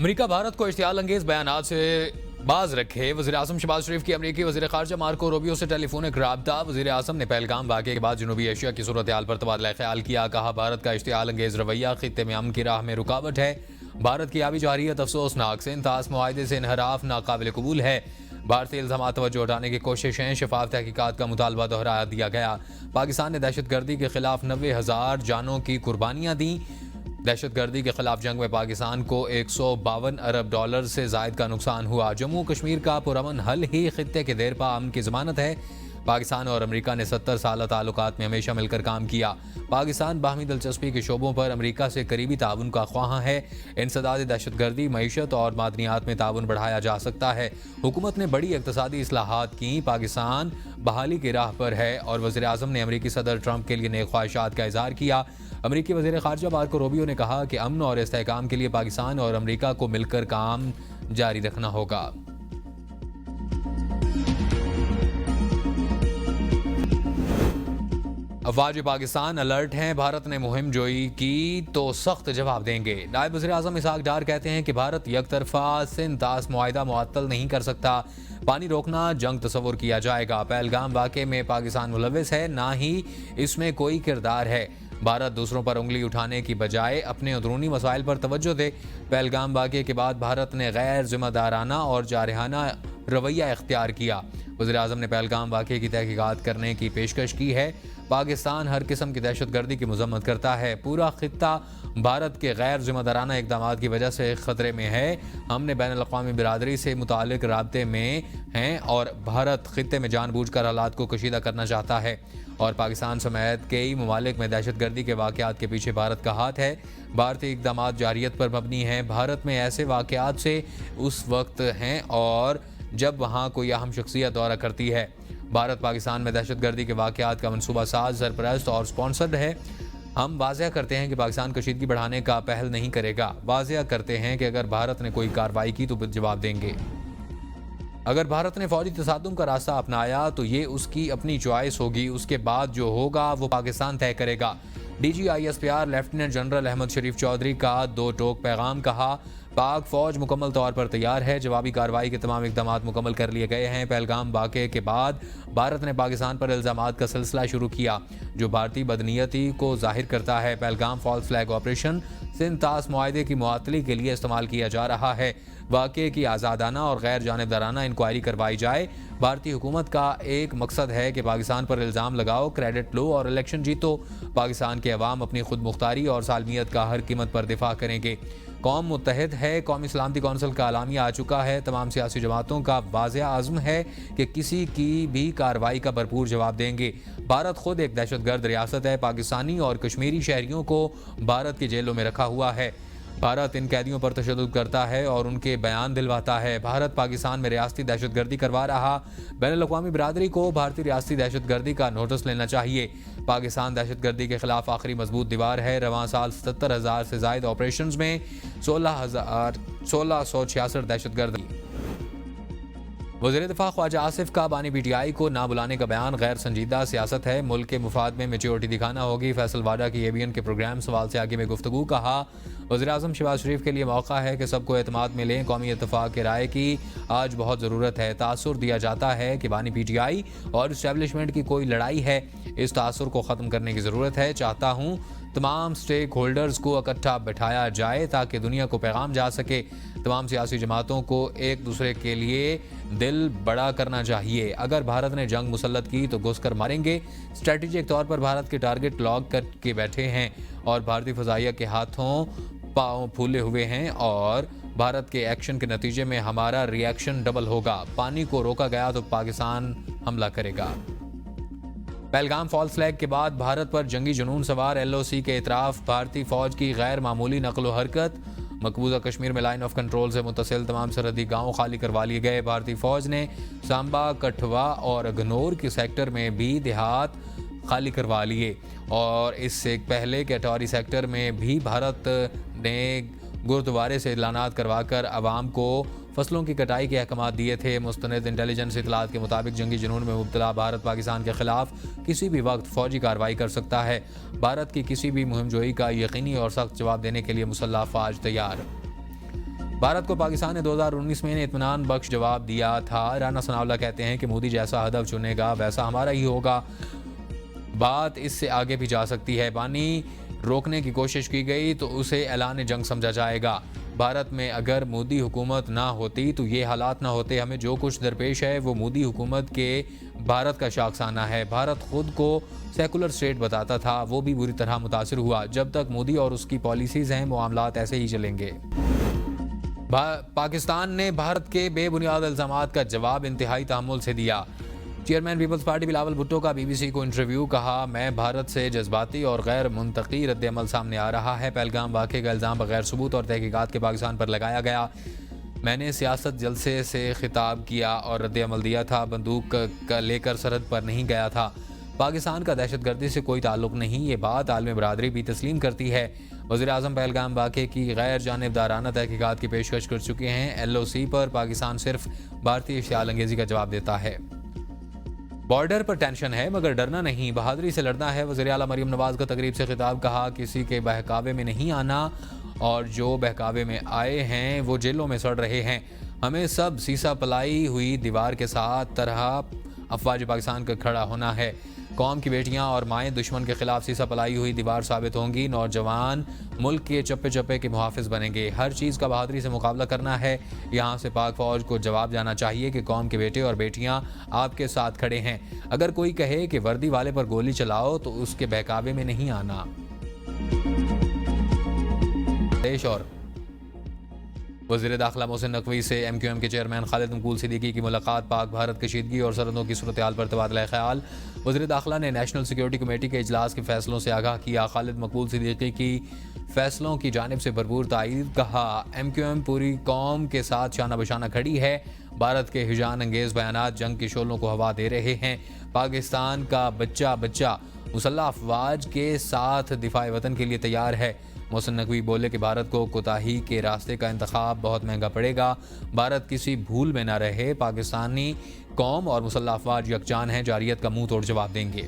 America Bharat को इश्तियाल अंगेज बयानात से बाज रखे। वज़ीर आज़म शहबाज शरीफ की अमेरिकी वज़ीर ख़ारजा मार्को रूबियो से टेलीफोनिक राब्ता। वज़ीर आज़म ने पहलगाम वाक़े के बाद जनूबी एशिया की सूरत हाल पर तबादला ख्याल किया। कहा, भारत का इश्तियाल अंगेज रवैया खित्ते में अमन की राह में रुकावट है। भारत की आबी जारियत अफसोसनाक, सिंतास मुआहदे से इनहराफ नाकाबिल कबूल है। भारतीय इल्ज़ामात तवज्जो हटाने की कोशिशें, शफाफ तहकीकात का मुतालबा दोहरा दिया गया। पाकिस्तान ने दहशतगर्दी के खिलाफ 90,000 जानों की कुर्बानियाँ दी। दहशतगर्दी के खिलाफ जंग में पाकिस्तान को 152 अरब डॉलर से जायद का नुकसान हुआ। जम्मू कश्मीर का पुरअमन हल ही खित्ते के देरपा अमन की जमानत है। पाकिस्तान और अमेरिका ने 70 साल ताल्लुकात में हमेशा मिलकर काम किया। पाकिस्तान बाहमी दिलचस्पी के शोबों पर अमेरिका से करीबी ताउन का ख्वाहां है। इंसदाद दहशतगर्दी, मईशत और मादनियात में ताउन बढ़ाया जा सकता है। हुकूमत ने बड़ी इक़्तिसादी इस्लाहात की। पाकिस्तान बहाली की राह पर है और वज़ीर आज़म ने अमेरिकी सदर ट्रंप के लिए नेक ख्वाहिशात का इज़हार किया। अमेरिकी वज़ीर ख़ारजा मार्को रूबियो ने कहा कि अमन और इस्तेहकाम के लिए पाकिस्तान और अमेरिका को मिलकर काम जारी रखना होगा। अफवाज पाकिस्तान अलर्ट हैं। भारत ने मुहिम जोई की तो सख्त जवाब देंगे। नायब वज़ीर आज़म इसहाक डार कहते हैं कि भारत यकतरफा सिंतास मुआहिदा मुअत्तल नहीं कर सकता। पानी रोकना जंग तस्वुर किया जाएगा। पहलगाम वाक़े में पाकिस्तान मुलविस है, ना ही इसमें कोई किरदार है। भारत दूसरों पर उंगली उठाने की बजाय अपने अंदरूनी मसाइल पर तवज्जो दे। पहलगाम वाक़े के बाद भारत ने गैर जिम्मेदाराना और जारहाना रवैया इख्तियार किया। वज़ीर आज़म ने पहलगाम वाक़े की तहकीकात करने की पेशकश की है। पाकिस्तान हर किस्म की दहशतगर्दी की मजम्मत करता है। पूरा खित्ता भारत के गैर जिम्मेदाराना इक़दामात की वजह से ख़तरे में है। हमने बैनुल-अक़वामी बिरादरी से मुतालिक राब्ते में हैं और भारत खित्ते में जानबूझकर हालात को कशीदा करना चाहता है और पाकिस्तान समेत कई ममालिक में दहशतगर्दी के वाक़यात के पीछे भारत का हाथ है। भारतीय इक़दामात जारियत पर मबनी हैं। भारत में ऐसे वाक़यात से उस वक्त हैं और जब वहाँ कोई अहम शख्सियत दौरा करती है। भारत पाकिस्तान में दहशतगर्दी के वाक़यात का मनसूबा साज, सरपरस्त और स्पॉन्सर्ड है। हम वाज़ह करते हैं कि पाकिस्तान कशीदगी बढ़ाने का पहल नहीं करेगा। वाज़ह करते हैं कि अगर भारत ने कोई कार्रवाई की तो जवाब देंगे। अगर भारत ने फौजी तसादुम का रास्ता अपनाया तो ये उसकी अपनी चॉइस होगी। उसके बाद जो होगा वो पाकिस्तान तय करेगा। DGISPR लेफ्टिनेंट जनरल अहमद शरीफ चौधरी का दो टोक पैगाम। कहा, पाक फौज मुकम्मल तौर पर तैयार है। जवाबी कार्रवाई के तमाम इक़दामात मुकम्मल कर लिए गए हैं। पहलगाम वाक़े के बाद भारत ने पाकिस्तान पर इल्ज़ामात का सिलसिला शुरू किया जो भारतीय बदनीयती को जाहिर करता है। पहलगाम फॉल्स फ्लैग ऑपरेशन सिंतास मुआहदे की मुअत्तली के लिए इस्तेमाल किया जा रहा है। वाक़े की आज़ादाना और गैर जानिबदाराना इंक्वायरी करवाई जाए। भारतीय हुकूमत का एक मकसद है कि पाकिस्तान पर इल्ज़ाम लगाओ, क्रेडिट लो और इलेक्शन जीतो। पाकिस्तान के अवाम अपनी खुद मुख्तारी और सालमियत का हर कीमत पर दिफा करेंगे। कौम मुत्तहिद है। कौमी सलामती कौंसिल का आलामिया आ चुका है। तमाम सियासी जमातों का वाज़ेह आज़म है कि किसी की भी कार्रवाई का भरपूर जवाब देंगे। भारत खुद एक दहशतगर्द रियासत है। पाकिस्तानी और कश्मीरी शहरियों को भारत की जेलों में रखा हुआ है। भारत इन कैदियों पर तशद्दुद करता है और उनके बयान दिलवाता है। भारत पाकिस्तान में रियासती दहशतगर्दी करवा रहा। बैनुल-अक़वामी बिरादरी को भारतीय रियासती दहशतगर्दी का नोटिस लेना चाहिए। पाकिस्तान दहशतगर्दी के खिलाफ आखिरी मजबूत दीवार है। रवां साल 77,000 से ज़ायद ऑपरेशंस में 1666 दहशतगर्द। वज़ीर दिफा ख्वाजा आसिफ का बानी PTI को ना बुलाने का बयान गैर संजीदा सियासत है। मुल्क के मुफाद में मेच्योरिटी दिखाना होगी। फैसल वाडा की ABN के प्रोग्राम सवाल से आगे में गुफ्तगू। कहा, वज़ीर आज़म शहबाज शरीफ के लिए मौका है कि सबको एतमाद में लें। कौमी इत्तफाक के राय की आज बहुत ज़रूरत है। तासुर दिया जाता है कि बानी PTI और इस्टेब्लिशमेंट की कोई लड़ाई है। इस तासुर को ख़त्म करने की ज़रूरत है। चाहता हूँ तमाम स्टेक होल्डर्स को इकट्ठा बैठाया जाए ताकि दुनिया को पैगाम जा सके। तमाम सियासी जमातों को एक दूसरे के लिए दिल बड़ा करना चाहिए। अगर भारत ने जंग मुसल्लत की तो घुसकर मारेंगे। स्ट्रेटेजिक तौर पर भारत के टारगेट लॉक करके बैठे हैं और भारतीय फ़ज़ाइया के हाथों पाँव फूले हुए हैं और भारत के एक्शन के नतीजे में हमारा रिएक्शन डबल होगा। पानी को रोका गया तो पाकिस्तान हमला करेगा। पहलगाम फॉल्स फ्लैग के बाद भारत पर जंगी जुनून सवार LOC के इतराफ़ भारतीय फ़ौज की गैर मामूली नकलो हरकत। मकबूजा कश्मीर में लाइन ऑफ कंट्रोल से मुतसिल तमाम सरहदी गाँव खाली करवा लिए गए। भारतीय फ़ौज ने सांबा, कठवा और अगनौर के सेक्टर में भी देहात खाली करवा लिए और इससे पहले के अटौरी सेक्टर में भी भारत ने गुरुद्वारे से ऐलानात करवाकर आवाम को फसलों की कटाई के अहकाम दिए थे। मुस्तनद इंटेलिजेंस इतलात के मुताबिक जंगी जुनून में मुब्तला भारत पाकिस्तान के खिलाफ किसी भी वक्त फौजी कार्रवाई कर सकता है। भारत की किसी भी मुहिम जोई का यकीनी और सख्त जवाब देने के लिए मुसल्लह फ़ौज तैयार। भारत को पाकिस्तान ने 2019 में इत्मीनान बख्श जवाब दिया था। राना सनाउल्लाह कहते हैं कि मोदी जैसा हदफ चुनेगा वैसा हमारा ही होगा। बात इससे आगे भी जा सकती है। पानी रोकने की कोशिश की गई तो उसे ऐलान जंग समझा जाएगा। भारत में अगर मोदी हुकूमत ना होती तो ये हालात ना होते। हमें जो कुछ दरपेश है वो मोदी हुकूमत के भारत का शाखसाना है। भारत खुद को सेकुलर स्टेट बताता था, वो भी बुरी तरह मुतासिर हुआ। जब तक मोदी और उसकी पॉलिसीज़ हैं मामलात ऐसे ही चलेंगे। पाकिस्तान ने भारत के बेबुनियाद इल्ज़ामात का जवाब इंतहाई तहम्मुल से दिया। चेयरमैन पीपल्स पार्टी बिलावल भुट्टो का BBC को इंटरव्यू। कहा, मैं भारत से जज्बाती और गैर मुंतकी रद्द-ए-अमल सामने आ रहा है। पहलगाम वाक़े का इल्ज़ाम बगैर सबूत और तहकीकात के पाकिस्तान पर लगाया गया। मैंने सियासत जलसे से खिताब किया और रद्द-ए-अमल दिया था। बंदूक लेकर सरहद पर नहीं गया था। पाकिस्तान का दहशतगर्दी से कोई ताल्लुक नहीं। ये बात आलमी बरादरी भी तस्लीम करती है। वज़ीर-ए-आज़म पहलगाम वाक़े की गैर जानिबदाराना तहकीकात की पेशकश कर चुके हैं। LOC पर पाकिस्तान सिर्फ भारतीय इश्तियाल अंगेज़ी का जवाब देता है। बॉर्डर पर टेंशन है मगर डरना नहीं, बहादुरी से लड़ना है। वज़ीर आला मरीम नवाज़ का तकरीब से खिताब। कहा, किसी के बहकावे में नहीं आना और जो बहकावे में आए हैं वो जेलों में सड़ रहे हैं। हमें सब सीसा पलाई हुई दीवार के साथ तरह अफवाज पाकिस्तान का खड़ा होना है। कौम की बेटियां और माएँ दुश्मन के खिलाफ सीसा पलाई हुई दीवार साबित होंगी। नौजवान मुल्क के चप्पे चप्पे के मुहाफिज बनेंगे। हर चीज़ का बहादुरी से मुकाबला करना है। यहाँ से पाक फौज को जवाब जाना चाहिए कि कौम के बेटे और बेटियां आपके साथ खड़े हैं। अगर कोई कहे कि वर्दी वाले पर गोली चलाओ तो उसके बहकावे में नहीं आना। देश और वज़ीर दाखिला मोहसिन नकवी से MQM के चेयरमैन खालिद मकबूल सिद्दीकी की मुलाकात। पाक भारत कशीदगी और सरहदों की सूरत-ए-हाल पर तबादला ख्याल। वज़ीर दाखिला ने नेशनल सिक्योरिटी कमेटी के इजलास के फैसलों से आगाह किया। खालिद मकबूल सिद्दीकी की फैसलों की जानिब से भरपूर तायीद। कहा, MQM पूरी कौम के साथ शाना बशाना खड़ी है। भारत के हिजान अंगेज़ बयानात जंग की शोलों को हवा दे रहे हैं। पाकिस्तान का बच्चा बच्चा मुसल्लह अफवाज के साथ दिफाए वतन के लिए तैयार है। मोहसिन नकवी बोले कि भारत को कोताही के रास्ते का इंतखाब बहुत महंगा पड़ेगा। भारत किसी भूल में न रहे। पाकिस्तानी कौम और मुसल्लह अफवाज यकजान हैं। जारियत का मुंह तोड़ जवाब देंगे।